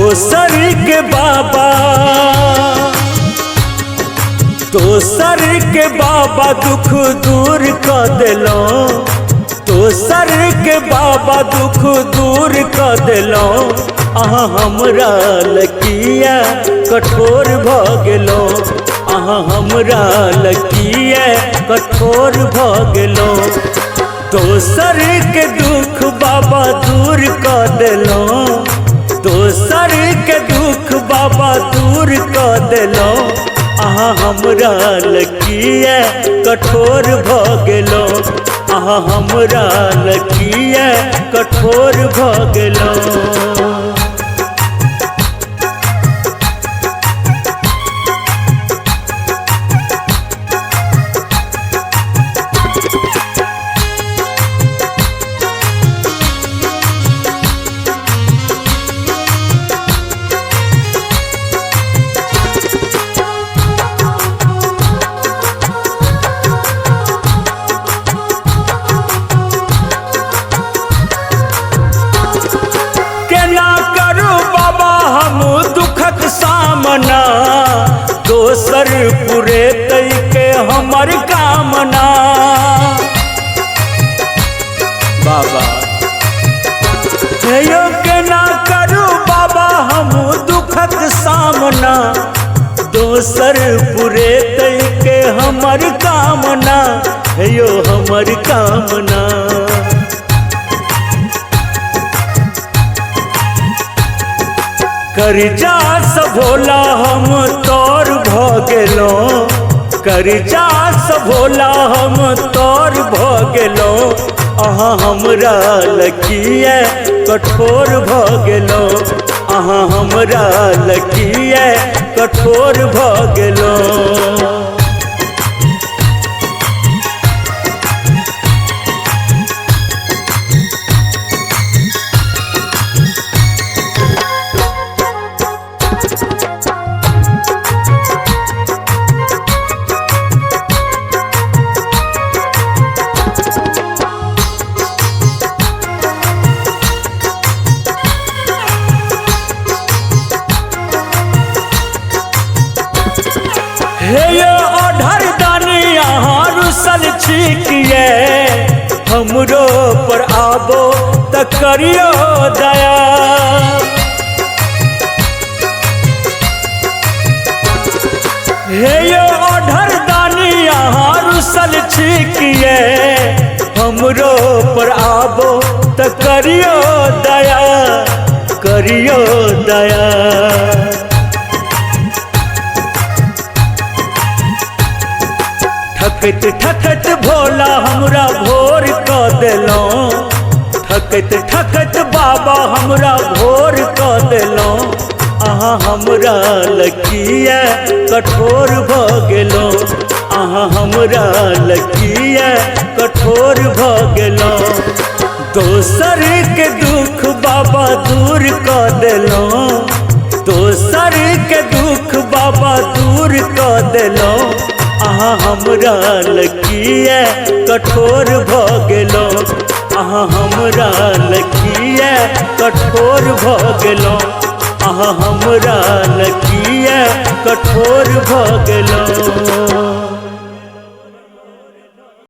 दोसर के बाबा, दोसर के बाबा दुख दूर कर दिलो, दोसर के बाबा दुख दूर कर दिलो। अहाँ हमरा लकिया कठोर भ गेलो, अहाँ हमरा लकिया कठोर भ गेलो। दोसर के दुख बाबा दूर कर दिलो, दोसर के दुख बाबा दूर कर दिलो। अहाँ हमरा लकिया कठोर भ गेलो, अहाँ हमरा लकिया कठोर भ गेलो। सामना दोसर पूरे कई के हमर कामना। बाबा यो के ना करू बाबा हम दुखक सामना, दोसर पूरे कई के हमर कामना। यो हमर कामना कर्जा से भोला हम तोर भ गेलो, कर्जा से भोला हम तोर भ गेलो। अहाँ हमरा लकिया कठोर भ गेलो, अहाँ हमरा लकिया कठोर भ गेलो। हे यो ओढ़र दानी यहाँ रुसल छिकिए, हमरो पर आबो त करियो दया। हे यो ओढ़र दानी यहाँ रुसल छिकिए, हमरो पर आबो त करियो दया, करियो दया। ठकत ठकत भोला हमरा भोर कर दिलो, ठकत ठकत बाबा हमरा भोर कर दिलो। अहाँ हमरा लकिया कठोर भ गेलो, अहाँ हमरा लकिया कठोर भ गेलो। दोसर के दुख बाबा दूर कर दिलो, दोसर के दुख बाबा दूर कर दिलो। अहाँ हमरा लकिया कठोर भ गेलो, अहाँ हमरा लकिया कठोर भ गेलो, अहाँ हमरा लकिया कठोर भ गेलो।